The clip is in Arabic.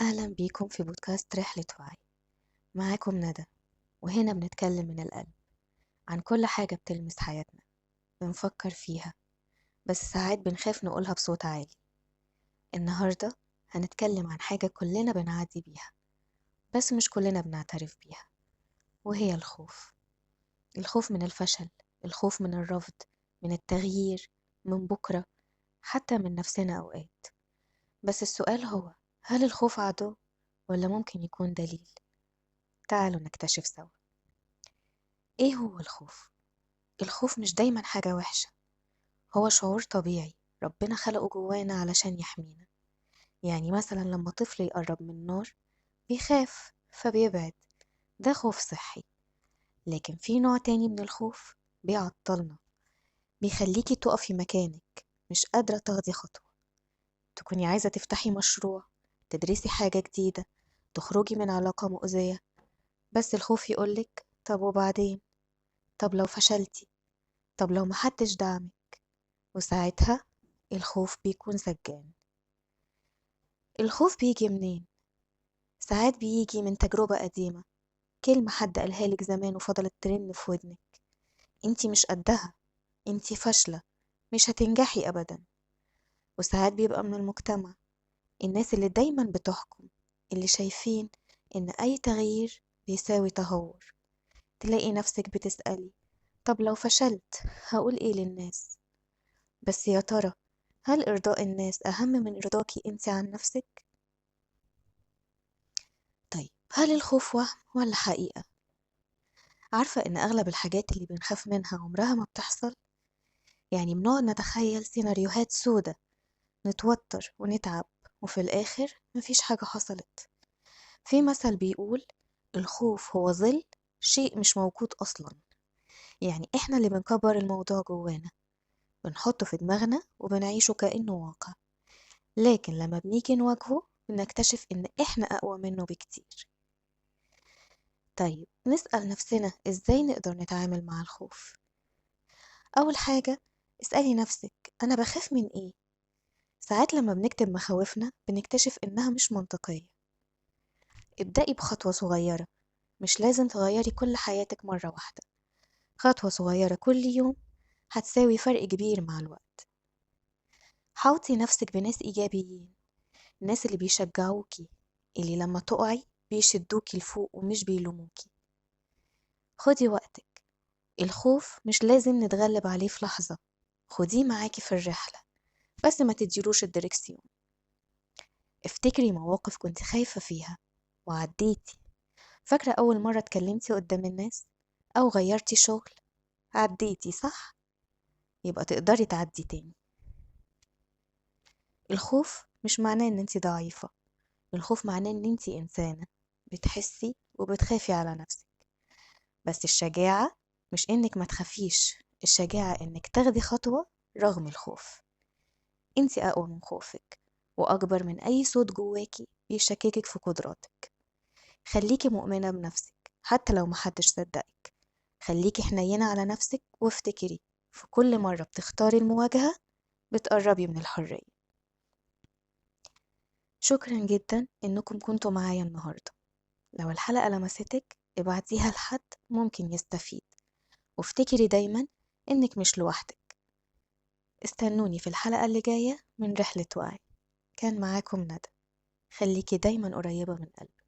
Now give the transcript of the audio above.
أهلا بيكم في بودكاست رحلة وعي. معاكم ندى، وهنا بنتكلم من القلب عن كل حاجة بتلمس حياتنا، بنفكر فيها بس ساعات بنخاف نقولها بصوت عالي. النهاردة هنتكلم عن حاجة كلنا بنعدي بيها بس مش كلنا بنعترف بيها، وهي الخوف. الخوف من الفشل، الخوف من الرفض، من التغيير، من بكرة، حتى من نفسنا أوقات. بس السؤال هو، هل الخوف عدو ولا ممكن يكون دليل؟ تعالوا نكتشف سوا. ايه هو الخوف؟ الخوف مش دايما حاجة وحشة، هو شعور طبيعي ربنا خلقه جوانا علشان يحمينا. يعني مثلا لما طفل يقرب من نار بيخاف فبيبعد، ده خوف صحي. لكن في نوع تاني من الخوف بيعطلنا، بيخليكي تقفي مكانك، مش قادرة تاخدي خطوة. تكوني عايزة تفتحي مشروع، تدرسي حاجة جديدة، تخرجي من علاقة مؤذية، بس الخوف يقولك طب وبعدين؟ طب لو فشلتي؟ طب لو محدش دعمك؟ وساعتها الخوف بيكون سجان. الخوف بيجي منين؟ ساعات بيجي من تجربة قديمة، كلمة حد قالها لك زمان وفضلت ترن في ودنك: انتي مش قدها، انتي فاشلة، مش هتنجحي أبدا. وساعات بيبقى من المجتمع، الناس اللي دايما بتحكم، اللي شايفين إن أي تغيير بيساوي تهور. تلاقي نفسك بتسألي طب لو فشلت هقول ايه للناس؟ بس يا ترى، هل إرضاء الناس أهم من إرضاكي انتي عن نفسك؟ طيب، هل الخوف وهم ولا حقيقة؟ عارفة إن أغلب الحاجات اللي بنخاف منها عمرها ما بتحصل؟ يعني بنقعد نتخيل سيناريوهات سودة، نتوتر ونتعب، وفي الآخر مفيش حاجة حصلت. في مثل بيقول: الخوف هو ظل شيء مش موجود أصلا. يعني إحنا اللي بنكبر الموضوع جوانا، بنحطه في دماغنا وبنعيشه كأنه واقع. لكن لما بنيجي نواجهه بنكتشف إن إحنا أقوى منه بكتير. طيب، نسأل نفسنا إزاي نقدر نتعامل مع الخوف. أول حاجة، اسألي نفسك أنا بخاف من إيه؟ ساعات لما بنكتب مخاوفنا بنكتشف إنها مش منطقية. ابدأي بخطوة صغيرة، مش لازم تغيري كل حياتك مرة واحدة. خطوة صغيرة كل يوم هتساوي فرق كبير مع الوقت. حاوطي نفسك بناس إيجابيين، الناس اللي بيشجعوكي، اللي لما تقعي بيشدوكي لفوق ومش بيلوموكي. خدي وقتك، الخوف مش لازم نتغلب عليه في لحظة، خديه معاكي في الرحلة بس ما تديلوش الدركسيون. افتكري مواقف كنت خايفة فيها وعديتي. فاكرة أول مرة اتكلمتي قدام الناس أو غيرتي شغل؟ عديتي صح؟ يبقى تقدري تعدي تاني. الخوف مش معناه ان انتي ضعيفة، الخوف معناه ان انتي إنسانة بتحسي وبتخافي على نفسك. بس الشجاعة مش انك ما تخافيش، الشجاعة انك تاخدي خطوة رغم الخوف. انتي أقوى من خوفك، وأكبر من أي صوت جواكي بيشككك في قدراتك. خليكي مؤمنة بنفسك حتى لو محدش صدقك. خليكي حنينة على نفسك، وافتكري في كل مرة بتختاري المواجهة بتقربي من الحرية. شكرا جدا إنكم كنتوا معايا النهاردة. لو الحلقة لمستك ابعتيها لحد ممكن يستفيد، وافتكري دايما إنك مش لوحدك. استنوني في الحلقة اللي جاية من رحلة وعي. كان معاكم ندى. خليكي دايما قريبة من قلبك.